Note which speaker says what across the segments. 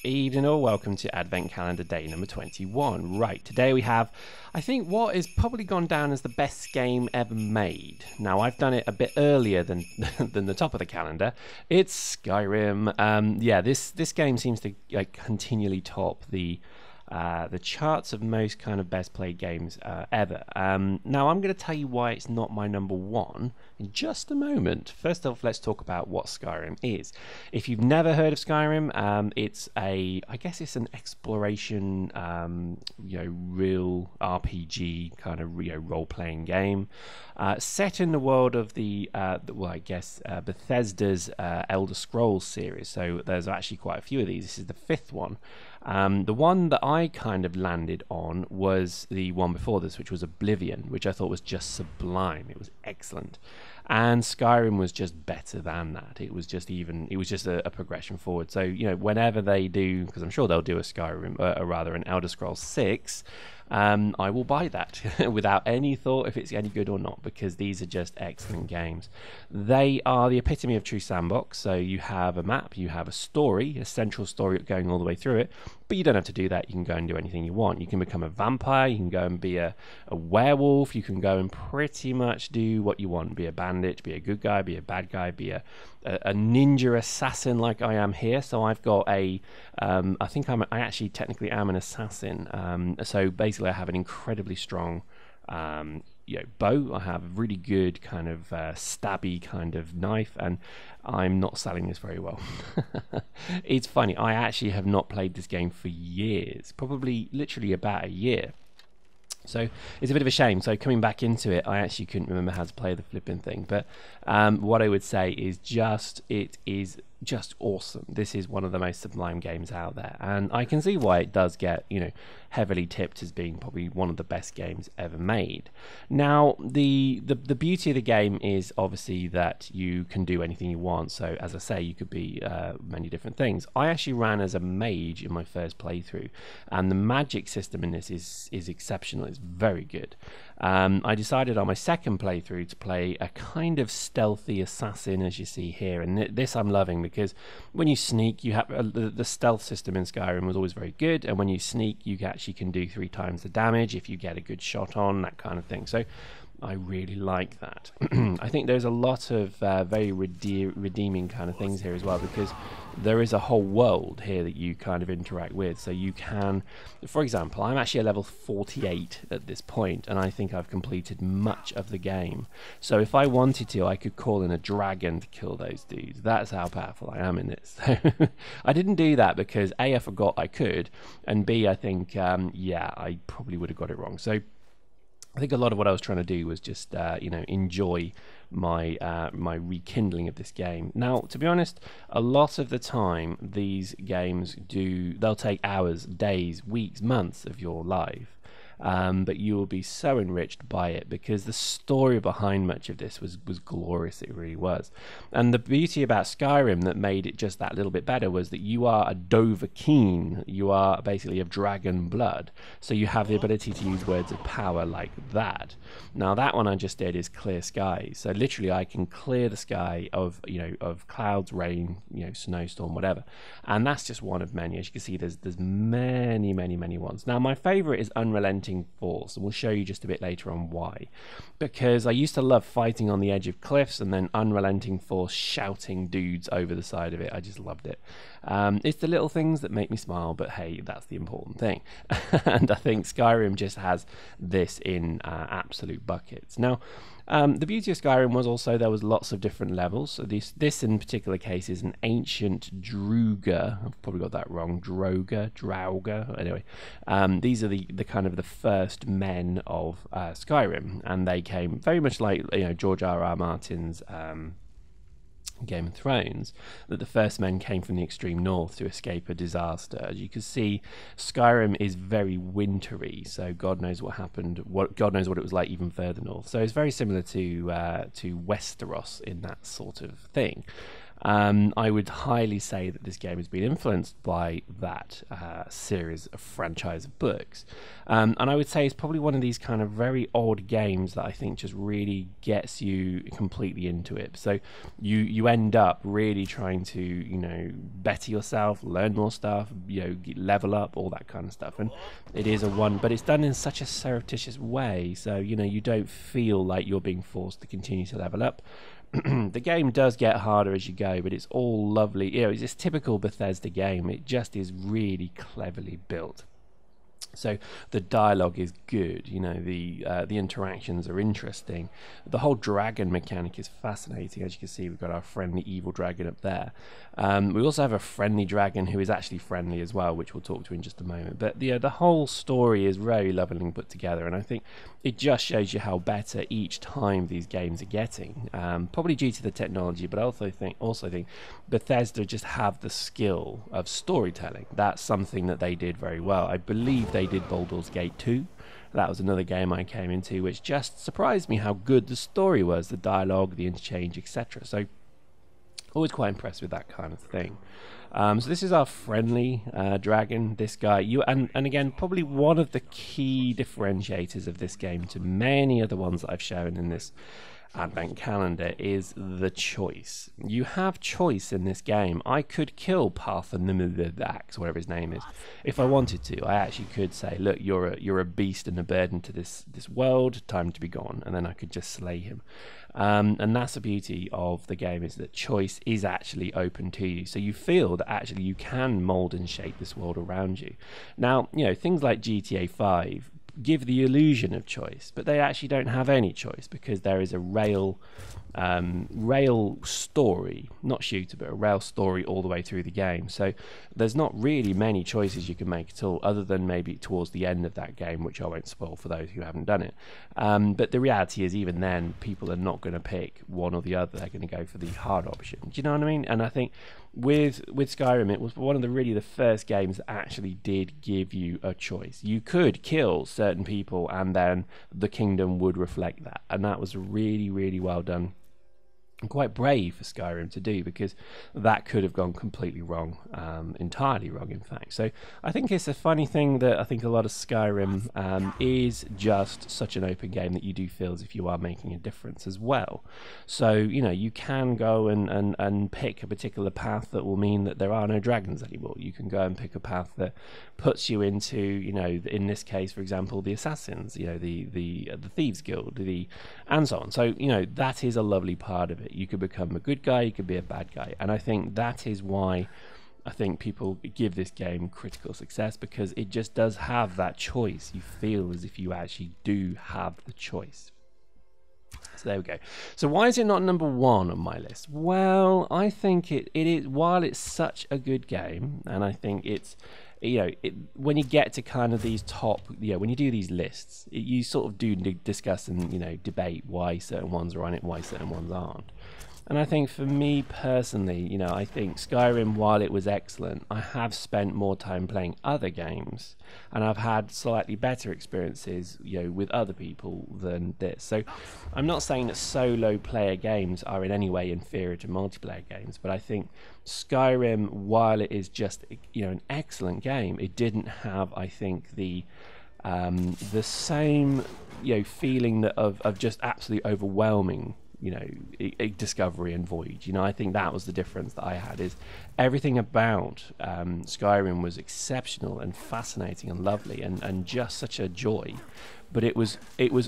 Speaker 1: Evening or welcome to Advent Calendar Day number 21. Right, today we have, I think, what is probably gone down as the best game ever made. Now, I've done it a bit earlier than than the top of the calendar. It's Skyrim. Yeah, this game seems to continually top the charts of most kind of best played games ever. Now, I'm going to tell you why it's not my number one in just a moment. First off, let's talk about what Skyrim is. If you've never heard of Skyrim, I guess it's an exploration, real RPG kind of role-playing game set in the world of Bethesda's Elder Scrolls series. So there's actually quite a few of these. This is the fifth one. The one that I kind of landed on was the one before this, which was Oblivion, which I thought was just sublime. It was excellent. And Skyrim was just better than that. It was just a progression forward. So, whenever they do, because I'm sure they'll do a Skyrim, an Elder Scrolls 6, I will buy that without any thought if it's any good or not, because these are just excellent games. They are the epitome of true sandbox. So you have a map, you have a story, a central story going all the way through it, but you don't have to do that. You can go and do anything you want. You can become a vampire, you can go and be a werewolf, you can go and pretty much do what you want. Be a bandit, be a good guy, be a bad guy, be a ninja assassin like I am here. So I've got I actually technically am an assassin. So basically I have an incredibly strong bow. I have a really good kind of stabby kind of knife, and I'm not selling this very well. It's funny, I actually have not played this game for years, probably literally about a year. So it's a bit of a shame. So coming back into it, I actually couldn't remember how to play the flipping thing. But what I would say is it is just awesome. This is one of the most sublime games out there, and I can see why it does get heavily tipped as being probably one of the best games ever made. Now, the beauty of the game is obviously that you can do anything you want. So as I say, you could be many different things. I actually ran as a mage in my first playthrough, and the magic system in this is exceptional. It's very good. I decided on my second playthrough to play a kind of stealthy assassin, as you see here, and this I'm loving, because when you sneak, you have the stealth system in Skyrim was always very good, and when you sneak, you actually can do 3 times the damage if you get a good shot on, that kind of thing. So I really like that. I think there's a lot of very redeeming kind of things here as well, because there is a whole world here that you kind of interact with. So you can, for example, I'm actually at level 48 at this point, and I think I've completed much of the game. So if I wanted to, I could call in a dragon to kill those dudes. That's how powerful I am in this. I didn't do that because A, I forgot I could, and B, I think, I probably would have got it wrong. So I think a lot of what I was trying to do was just, enjoy my my rekindling of this game. Now, to be honest, a lot of the time these games they'll take hours, days, weeks, months of your life. But you will be so enriched by it, because the story behind much of this was glorious. It really was. And the beauty about Skyrim that made it just that little bit better was that you are a Dovahkiin. You are basically of dragon blood, so you have the ability to use words of power like that. Now, that one I just did is clear skies. So literally I can clear the sky of clouds, rain, snowstorm, whatever. And that's just one of many. As you can see, there's many ones. Now, my favorite is Unrelenting Force, and we'll show you just a bit later on why. Because I used to love fighting on the edge of cliffs and then Unrelenting Force shouting dudes over the side of it. I just loved it. It's the little things that make me smile, but hey, that's the important thing. And I think Skyrim just has this in absolute buckets. Now, the beauty of Skyrim was also there was lots of different levels. So this in particular case is an ancient Druga. I've probably got that wrong. Drauga. Anyway, these are the kind of the first men of Skyrim, and they came very much like George R.R. Martin's Game of Thrones, that the first men came from the extreme north to escape a disaster. As you can see, Skyrim is very wintry, so God knows what happened. God knows what it was like even further north. So it's very similar to Westeros in that sort of thing. I would highly say that this game has been influenced by that series of franchise of books. And I would say it's probably one of these kind of very odd games that I think just really gets you completely into it. So you end up really trying to, you know, better yourself, learn more stuff, you know, level up, all that kind of stuff. And it is but it's done in such a surreptitious way. So, you know, you don't feel like you're being forced to continue to level up. The game does get harder as you go, but it's all lovely. You know, it's this typical Bethesda game. It just is really cleverly built. So the dialogue is good, you know, the interactions are interesting. The whole dragon mechanic is fascinating. As you can see, we've got our friendly evil dragon up there. We also have a friendly dragon who is actually friendly as well, which we'll talk to in just a moment. But the whole story is very lovely put together, and I think it just shows you how better each time these games are getting. Probably due to the technology, but I also think Bethesda just have the skill of storytelling. That's something that they did very well. I believe they did Baldur's Gate 2. That was another game I came into which just surprised me how good the story was, the dialogue, the interchange, etc. So always quite impressed with that kind of thing. So this is our friendly dragon, this guy. And again, probably one of the key differentiators of this game to many other ones that I've shown in this Advent Calendar is the choice. You have choice in this game. I could kill Parthenimadax, whatever his name is, if I wanted to. I actually could say, look, you're a beast and a burden to this world, time to be gone, and then I could just slay him. And that's the beauty of the game, is that choice is actually open to you. So you feel that actually you can mold and shape this world around you. Now, you know, things like GTA 5 give the illusion of choice, but they actually don't have any choice, because there is a rail story, not shooter, but a rail story all the way through the game. So there's not really many choices you can make at all, other than maybe towards the end of that game, which I won't spoil for those who haven't done it. But the reality is, even then, people are not going to pick one or the other. They're going to go for the hard option. Do you know what I mean? And I think with Skyrim, it was one of the first games that actually did give you a choice. You could kill certain people, and then the kingdom would reflect that, and that was really, really well done. And quite brave for Skyrim to do, because that could have gone completely wrong, entirely wrong, in fact. So I think it's a funny thing that I think a lot of Skyrim is just such an open game that you do feel as if you are making a difference as well. So, you know, you can go and pick a particular path that will mean that there are no dragons anymore. You can go and pick a path that puts you into, you know, in this case, for example, the assassins, you know, the thieves guild, and so on. So, you know, that is a lovely part of it. You could become a good guy, you could be a bad guy, and I think that is why I think people give this game critical success, because it just does have that choice. You feel as if you actually do have the choice. So there we go. So why is it not number one on my list? Well, I think it is, while it's such a good game, and I think it's, you know, when you get to kind of these top, you know, when you do these lists, you sort of do discuss and, you know, debate why certain ones are on it, why certain ones aren't. And I think for me personally, you know, I think Skyrim, while it was excellent, I have spent more time playing other games, and I've had slightly better experiences, you know, with other people than this. So I'm not saying that solo player games are in any way inferior to multiplayer games, but I think Skyrim, while it is just, you know, an excellent game, it didn't have, I think, the same, you know, feeling that of just absolutely overwhelming, you know, a discovery and void. You know, I think that was the difference that I had, is everything about Skyrim was exceptional and fascinating and lovely and just such a joy, but it was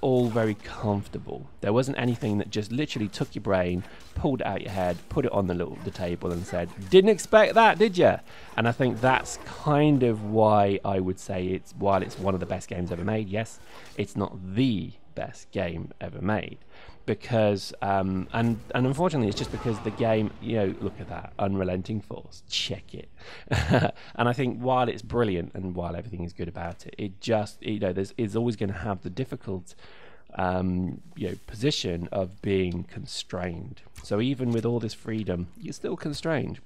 Speaker 1: all very comfortable. There wasn't anything that just literally took your brain, pulled it out your head, put it on the table and said, didn't expect that, did you? And I think that's kind of why I would say while it's one of the best games ever made, yes, it's not the best game ever made. Because and unfortunately, it's just because the game, you know, look at that unrelenting force, check it. And I think while it's brilliant and while everything is good about it, it just, you know, it's always going to have the difficult you know, position of being constrained. So even with all this freedom, you're still constrained.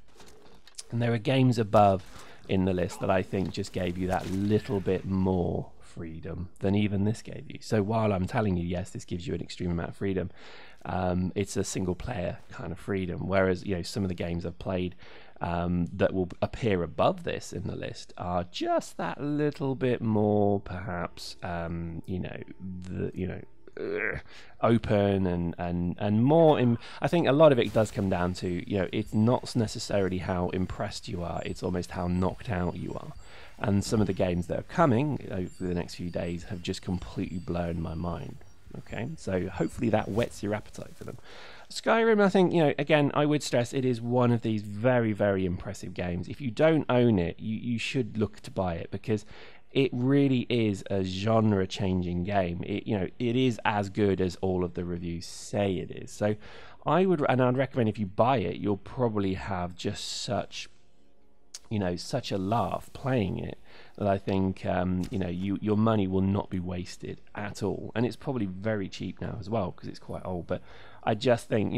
Speaker 1: And there are games above in the list that I think just gave you that little bit more freedom than even this gave you. So while I'm telling you, yes, this gives you an extreme amount of freedom, it's a single player kind of freedom. Whereas, you know, some of the games I've played that will appear above this in the list are just that little bit more, perhaps, open and more. I think a lot of it does come down to, you know, it's not necessarily how impressed you are; it's almost how knocked out you are. And some of the games that are coming over the next few days have just completely blown my mind. Okay, so hopefully that whets your appetite for them. Skyrim, I think, you know, again, I would stress it is one of these very, very impressive games. If you don't own it, you should look to buy it, because it really is a genre-changing game. It is as good as all of the reviews say it is. So I'd recommend if you buy it, you'll probably have just such a laugh playing it, that I think your money will not be wasted at all. And it's probably very cheap now as well, because it's quite old. But I just think,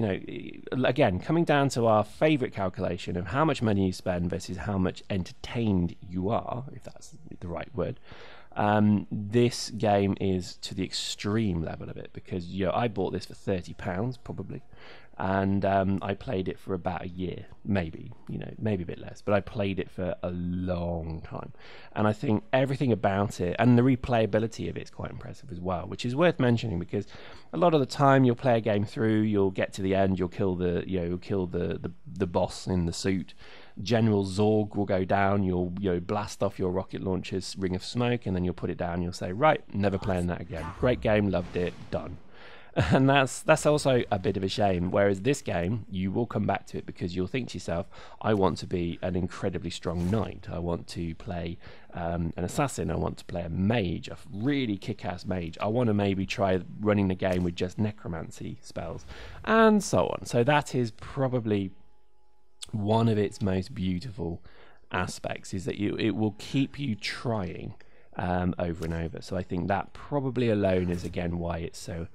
Speaker 1: again, coming down to our favorite calculation of how much money you spend versus how much entertained you are, if that's the right word, this game is to the extreme level of it, because I bought this for £30 probably, and I played it for about a year, maybe a bit less, but I played it for a long time. And I think everything about it, and the replayability of it, is quite impressive as well, which is worth mentioning, because a lot of the time you'll play a game through, you'll get to the end, you'll kill the boss in the suit, General Zorg will go down, you'll blast off your rocket launcher's ring of smoke, and then you'll put it down, you'll say, right, never playing that again. Great game, loved it, done. And that's also a bit of a shame. Whereas this game, you will come back to it, because you'll think to yourself, I want to be an incredibly strong knight, I want to play an assassin, I want to play a mage, a really kick-ass mage, I want to maybe try running the game with just necromancy spells, and so on. So that is probably one of its most beautiful aspects, is that it will keep you trying over and over. So I think that probably alone is, again, why it's so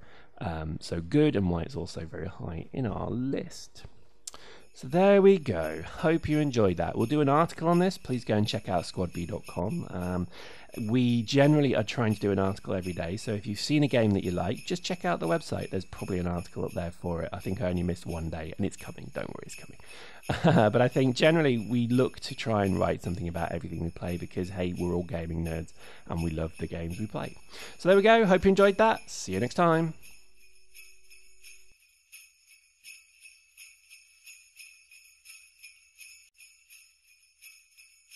Speaker 1: good, and why it's also very high in our list. So there we go. Hope you enjoyed that. We'll do an article on this. Please go and check out SquadB.com. We generally are trying to do an article every day, so if you've seen a game that you like, just check out the website. There's probably an article up there for it. I think I only missed one day, and it's coming. Don't worry, it's coming. But I think generally we look to try and write something about everything we play, because, hey, we're all gaming nerds, and we love the games we play. So there we go. Hope you enjoyed that. See you next time.